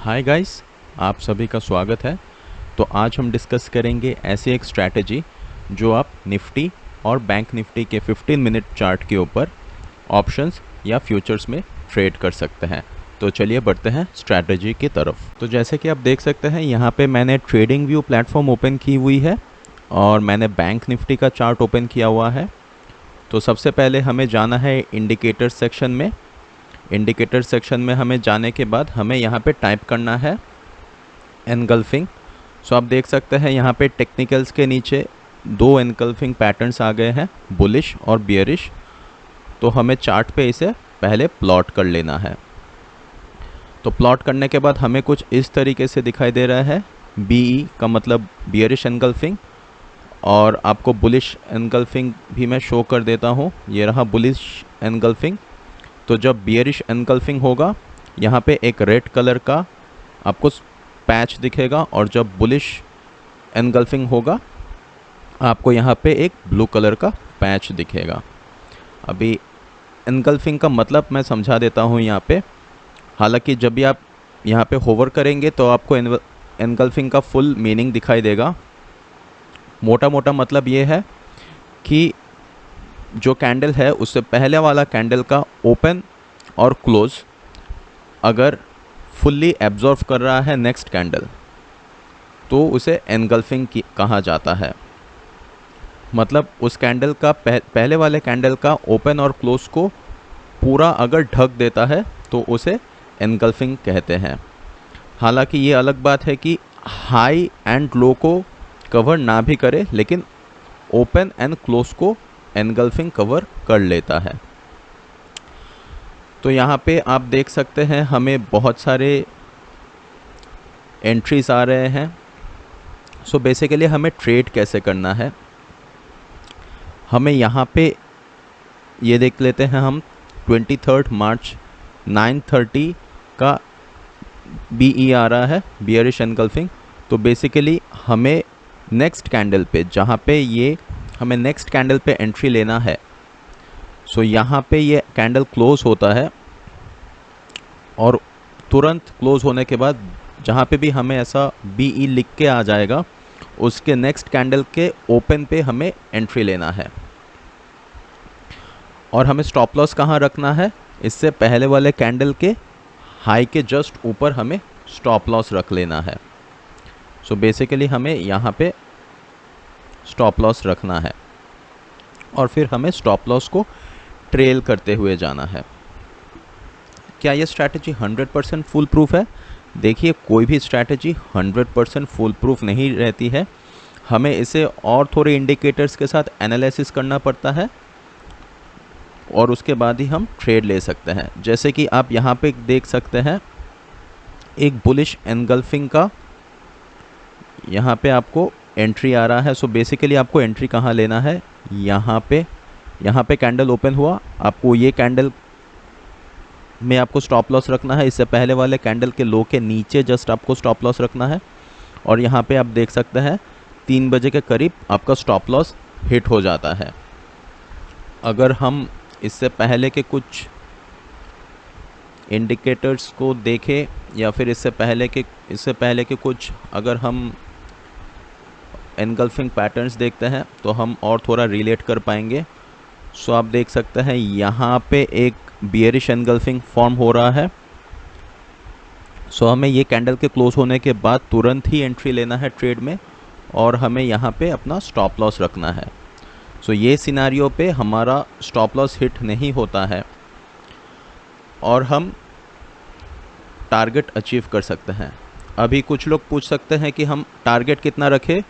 Hi guys, आप सभी का स्वागत है। तो आज हम डिस्कस करेंगे ऐसी एक स्ट्रैटेजी जो आप निफ्टी और बैंक निफ्टी के 15 मिनट चार्ट के ऊपर ऑप्शंस या फ्यूचर्स में ट्रेड कर सकते हैं। तो चलिए बढ़ते हैं स्ट्रैटेजी की तरफ। तो जैसे कि आप देख सकते हैं, यहाँ पे मैंने ट्रेडिंग व्यू प्लेटफॉर्म ओपन की हुई है और मैंने बैंक निफ्टी का चार्ट ओपन किया हुआ है। तो सबसे पहले हमें जाना है इंडिकेटर सेक्शन में। इंडिकेटर सेक्शन में हमें जाने के बाद हमें यहाँ पे टाइप करना है एनगल्फिंग। सो आप देख सकते हैं यहाँ पे टेक्निकल्स के नीचे दो एनगल्फिंग पैटर्न्स आ गए हैं, बुलिश और बियरिश। तो हमें चार्ट पे इसे पहले प्लॉट कर लेना है। तो प्लॉट करने के बाद हमें कुछ इस तरीके से दिखाई दे रहा है। BE का मतलब बियरिश एनगल्फिंग, और आपको बुलिश एनगल्फिंग भी मैं शो कर देता हूँ। ये रहा बुलिश एनगल्फिंग। तो जब बियरिश एनगल्फिंग होगा, यहाँ पे एक रेड कलर का आपको पैच दिखेगा, और जब बुलिश एनगल्फिंग होगा आपको यहाँ पे एक ब्लू कलर का पैच दिखेगा। अभी एनगल्फिंग का मतलब मैं समझा देता हूँ यहाँ पे। हालांकि जब भी आप यहाँ पे होवर करेंगे तो आपको एनगल्फिंग का फुल मीनिंग दिखाई देगा। मोटा मोटा मतलब ये है कि जो कैंडल है उससे पहले वाला कैंडल का ओपन और क्लोज अगर फुल्ली एब्जॉर्व कर रहा है नेक्स्ट कैंडल, तो उसे एनगल्फिंग कहा जाता है। मतलब उस कैंडल का पहले वाले कैंडल का ओपन और क्लोज को पूरा अगर ढक देता है तो उसे एनगल्फिंग कहते हैं। हालांकि ये अलग बात है कि हाई एंड लो को कवर ना भी करे, लेकिन ओपन एंड क्लोज को एनगल्फिंग कवर कर लेता है। तो यहाँ पे आप देख सकते हैं हमें बहुत सारे एंट्रीज आ रहे हैं। सो बेसिकली हमें ट्रेड कैसे करना है, हमें यहाँ पे ये देख लेते हैं हम 23 मार्च 9:30 का BE आ रहा है, बियरिश एनगल्फिंग। तो बेसिकली हमें नेक्स्ट कैंडल पे, जहाँ पे ये हमें नेक्स्ट कैंडल पे एंट्री लेना है। सो यहाँ पे ये कैंडल क्लोज होता है और तुरंत क्लोज होने के बाद जहाँ पे भी हमें ऐसा BE लिख के आ जाएगा, उसके नेक्स्ट कैंडल के ओपन पे हमें एंट्री लेना है। और हमें स्टॉप लॉस कहाँ रखना है, इससे पहले वाले कैंडल के हाई के जस्ट ऊपर हमें स्टॉप लॉस रख लेना है। सो बेसिकली हमें यहाँ पे स्टॉप लॉस रखना है और फिर हमें स्टॉप लॉस को ट्रेल करते हुए जाना है। क्या ये स्ट्रैटेजी 100% फुल प्रूफ है? देखिए, कोई भी स्ट्रैटेजी 100% फुल प्रूफ नहीं रहती है। हमें इसे और थोड़े इंडिकेटर्स के साथ एनालिसिस करना पड़ता है और उसके बाद ही हम ट्रेड ले सकते हैं। जैसे कि आप यहाँ पे देख सकते हैं एक बुलिश एनगल्फिंग का यहाँ पे आपको एंट्री आ रहा है। सो बेसिकली आपको एंट्री कहाँ लेना है, यहाँ पे कैंडल ओपन हुआ, आपको ये कैंडल में आपको स्टॉप लॉस रखना है। इससे पहले वाले कैंडल के लो के नीचे जस्ट आपको स्टॉप लॉस रखना है। और यहाँ पे आप देख सकते हैं 3 बजे के करीब आपका स्टॉप लॉस हिट हो जाता है। अगर हम इससे पहले के कुछ इंडिकेटर्स को देखें या फिर इससे पहले के कुछ अगर हम एनगल्फिंग पैटर्न्स देखते हैं तो हम और थोड़ा रिलेट कर पाएंगे। सो आप देख सकते हैं यहाँ पे एक बियरिश एनगल्फिंग फॉर्म हो रहा है। सो हमें ये कैंडल के क्लोज होने के बाद तुरंत ही एंट्री लेना है ट्रेड में, और हमें यहाँ पे अपना स्टॉप लॉस रखना है। सो ये सिनारियो पे हमारा स्टॉप लॉस हिट नहीं होता है और हम टारगेट अचीव कर सकते हैं। अभी कुछ लोग पूछ सकते हैं कि हम टारगेट कितना रखें,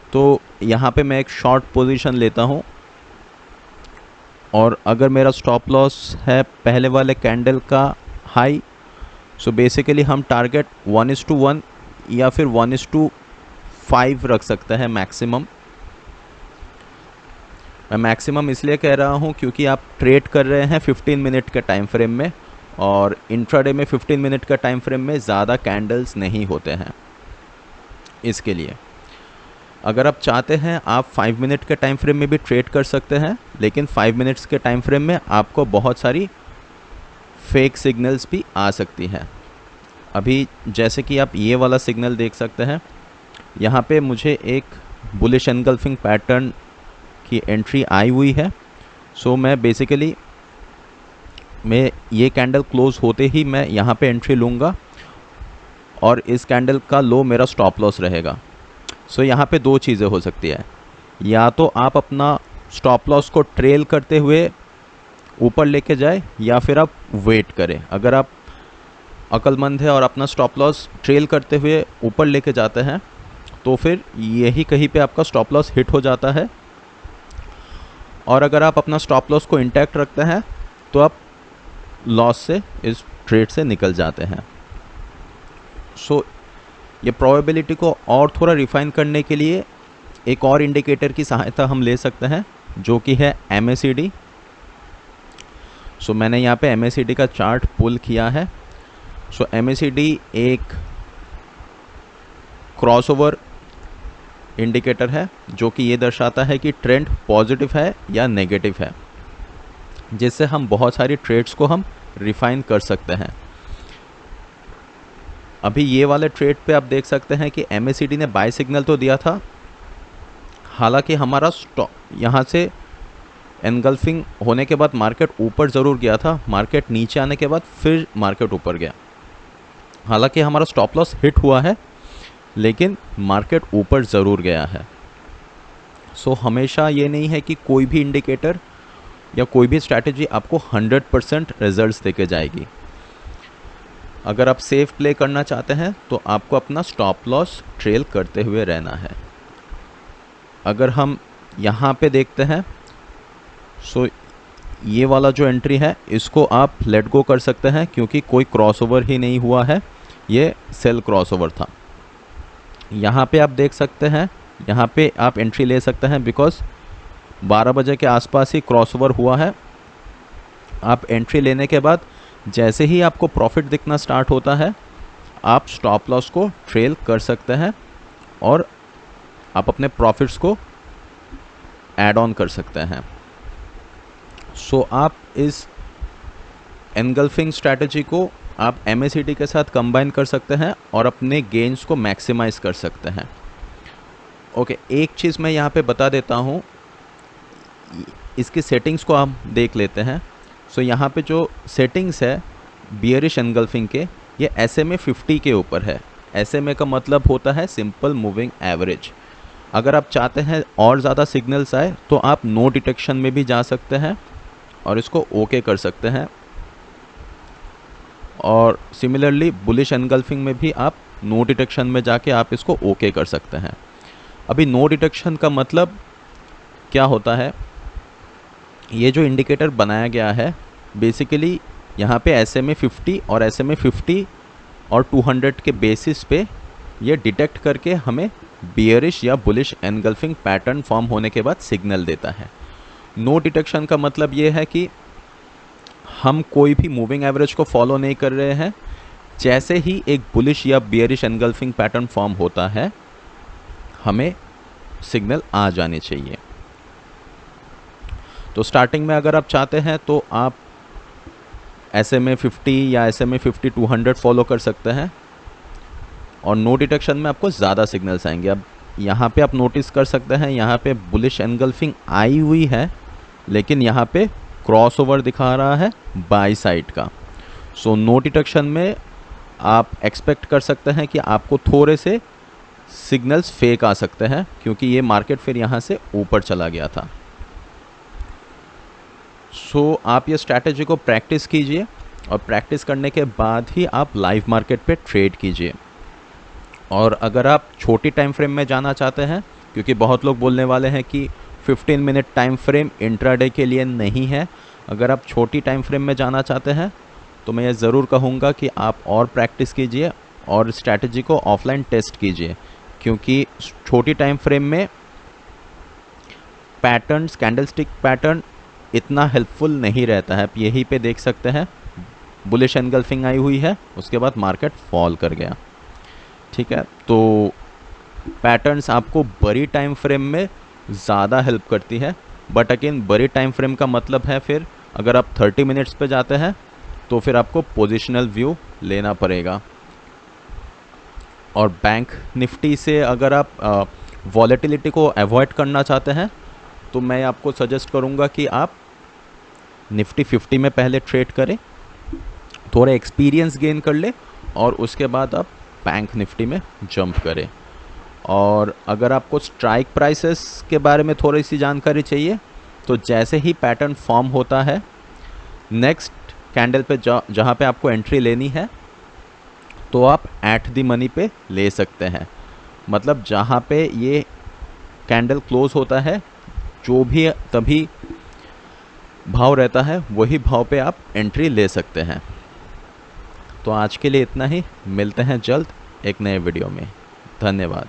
तो यहाँ पे मैं एक शॉर्ट पोजीशन लेता हूँ, और अगर मेरा स्टॉप लॉस है पहले वाले कैंडल का हाई, सो बेसिकली हम टारगेट 1:1 या फिर 1:5 रख सकते हैं मैक्सिमम। मैं मैक्सिमम इसलिए कह रहा हूँ क्योंकि आप ट्रेड कर रहे हैं 15 मिनट के टाइम फ्रेम में, और इंट्राडे में 15 मिनट का टाइम फ्रेम में ज़्यादा कैंडल्स नहीं होते हैं। इसके लिए अगर आप चाहते हैं आप 5 मिनट के टाइम फ्रेम में भी ट्रेड कर सकते हैं, लेकिन 5 मिनट्स के टाइम फ्रेम में आपको बहुत सारी फेक सिग्नल्स भी आ सकती हैं। अभी जैसे कि आप ये वाला सिग्नल देख सकते हैं, यहाँ पे मुझे एक बुलिश एनगल्फिंग पैटर्न की एंट्री आई हुई है। सो मैं बेसिकली ये कैंडल क्लोज होते ही मैं यहाँ पे एंट्री लूँगा और इस कैंडल का लो मेरा स्टॉप लॉस रहेगा। सो यहाँ पे दो चीज़ें हो सकती है, या तो आप अपना स्टॉप लॉस को ट्रेल करते हुए ऊपर लेके जाए या फिर आप वेट करें। अगर आप अक्लमंद है और अपना स्टॉप लॉस ट्रेल करते हुए ऊपर लेके जाते हैं तो फिर यही कहीं पे आपका स्टॉप लॉस हिट हो जाता है, और अगर आप अपना स्टॉप लॉस को इंटैक्ट रखते हैं तो आप लॉस से, इस ट्रेड से निकल जाते हैं। सो ये प्रोबेबिलिटी को और थोड़ा रिफाइन करने के लिए एक और इंडिकेटर की सहायता हम ले सकते हैं, जो कि है MACD। सो मैंने यहाँ पे MACD का चार्ट पुल किया है। सो MACD एक क्रॉसओवर इंडिकेटर है जो कि ये दर्शाता है कि ट्रेंड पॉजिटिव है या नेगेटिव है, जिससे हम बहुत सारी ट्रेड्स को हम रिफाइन कर सकते हैं। अभी ये वाले ट्रेड पे आप देख सकते हैं कि MACD ने बाय सिग्नल तो दिया था, हालांकि हमारा स्टॉप यहाँ से एनगल्फिंग होने के बाद मार्केट ऊपर ज़रूर गया था, मार्केट नीचे आने के बाद फिर मार्केट ऊपर गया। हालांकि हमारा स्टॉप लॉस हिट हुआ है लेकिन मार्केट ऊपर ज़रूर गया है। सो हमेशा ये नहीं है कि कोई भी इंडिकेटर या कोई भी स्ट्रैटेजी आपको 100% रिजल्ट्स देके जाएगी। अगर आप सेफ प्ले करना चाहते हैं तो आपको अपना स्टॉप लॉस ट्रेल करते हुए रहना है। अगर हम यहाँ पे देखते हैं, सो ये वाला जो एंट्री है इसको आप लेट गो कर सकते हैं क्योंकि कोई क्रॉसओवर ही नहीं हुआ है, ये सेल क्रॉसओवर था। यहाँ पे आप देख सकते हैं, यहाँ पे आप एंट्री ले सकते हैं बिकॉज 12 बजे के आसपास ही क्रॉसओवर हुआ है। आप एंट्री लेने के बाद जैसे ही आपको प्रॉफिट दिखना स्टार्ट होता है, आप स्टॉप लॉस को ट्रेल कर सकते हैं और आप अपने प्रॉफिट्स को ऐड ऑन कर सकते हैं। सो आप इस एनगल्फिंग स्ट्रैटेजी को आप MACD के साथ कंबाइन कर सकते हैं और अपने गेन्स को मैक्सिमाइज कर सकते हैं। ओके, एक चीज़ मैं यहाँ पे बता देता हूँ, इसकी सेटिंग्स को आप देख लेते हैं। सो यहाँ पे जो सेटिंग्स है बियरिश एनगल्फिंग के, ये SMA 50 के ऊपर है। SMA का मतलब होता है सिंपल मूविंग एवरेज। अगर आप चाहते हैं और ज़्यादा सिग्नल्स आए तो आप नो डिटेक्शन में भी जा सकते हैं और इसको ओके कर सकते हैं, और सिमिलरली बुलिश एनगल्फिंग में भी आप नो डिटेक्शन में जाके आप इसको ओके कर सकते हैं। अभी नो डिटेक्शन का मतलब क्या होता है, ये जो इंडिकेटर बनाया गया है बेसिकली यहाँ पे SMA 50 और SMA 50 और 200 के बेसिस पे ये डिटेक्ट करके हमें बियरिश या बुलिश एनगल्फिंग पैटर्न फॉर्म होने के बाद सिग्नल देता है। नो डिटेक्शन का मतलब ये है कि हम कोई भी मूविंग एवरेज को फॉलो नहीं कर रहे हैं, जैसे ही एक बुलिश या बियरिश एनगल्फिंग पैटर्न फॉर्म होता है हमें सिग्नल आ जाने चाहिए। तो स्टार्टिंग में अगर आप चाहते हैं तो आप SMA 50 या SMA 50 200 फॉलो कर सकते हैं और नो डिटेक्शन में आपको ज़्यादा सिग्नल्स आएंगे। अब यहाँ पे आप नोटिस कर सकते हैं, यहाँ पे बुलिश एनगल्फिंग आई हुई है लेकिन यहाँ पे क्रॉसओवर दिखा रहा है बाई साइड का। सो नो डिटेक्शन में आप एक्सपेक्ट कर सकते हैं कि आपको थोड़े से सिग्नल्स फेक आ सकते हैं क्योंकि ये मार्केट फिर यहाँ से ऊपर चला गया था। सो आप ये स्ट्रैटेजी को प्रैक्टिस कीजिए और प्रैक्टिस करने के बाद ही आप लाइव मार्केट पे ट्रेड कीजिए। और अगर आप छोटी टाइम फ्रेम में जाना चाहते हैं, क्योंकि बहुत लोग बोलने वाले हैं कि 15 मिनट टाइम फ्रेम इंट्राडे के लिए नहीं है, अगर आप छोटी टाइम फ्रेम में जाना चाहते हैं तो मैं ये ज़रूर कहूँगा कि आप और प्रैक्टिस कीजिए और स्ट्रैटेजी को ऑफलाइन टेस्ट कीजिए, क्योंकि छोटी टाइम फ्रेम में पैटर्न्स, कैंडलस्टिक पैटर्न इतना हेल्पफुल नहीं रहता है। आप यहीं पे देख सकते हैं बुलिश एनगल्फिंग आई हुई है, उसके बाद मार्केट फॉल कर गया। ठीक है, तो पैटर्न्स आपको बड़ी टाइम फ्रेम में ज़्यादा हेल्प करती है, बट अगेन बड़ी टाइम फ्रेम का मतलब है फिर अगर आप 30 मिनट्स पे जाते हैं तो फिर आपको पोजिशनल व्यू लेना पड़ेगा। और बैंक निफ्टी से अगर आप वॉलेटिलिटी को अवॉइड करना चाहते हैं तो मैं आपको सजेस्ट करूंगा कि आप निफ्टी 50 में पहले ट्रेड करें, थोड़ा एक्सपीरियंस गेन कर ले और उसके बाद आप बैंक निफ्टी में जंप करें। और अगर आपको स्ट्राइक प्राइसेस के बारे में थोड़ी सी जानकारी चाहिए तो जैसे ही पैटर्न फॉर्म होता है नेक्स्ट कैंडल पे जहाँ पे आपको एंट्री लेनी है तो आप एट द मनी पे ले सकते हैं। मतलब जहाँ पे ये कैंडल क्लोज होता है जो भी तभी भाव रहता है वही भाव पे आप एंट्री ले सकते हैं। तो आज के लिए इतना ही, मिलते हैं जल्द एक नए वीडियो में। धन्यवाद।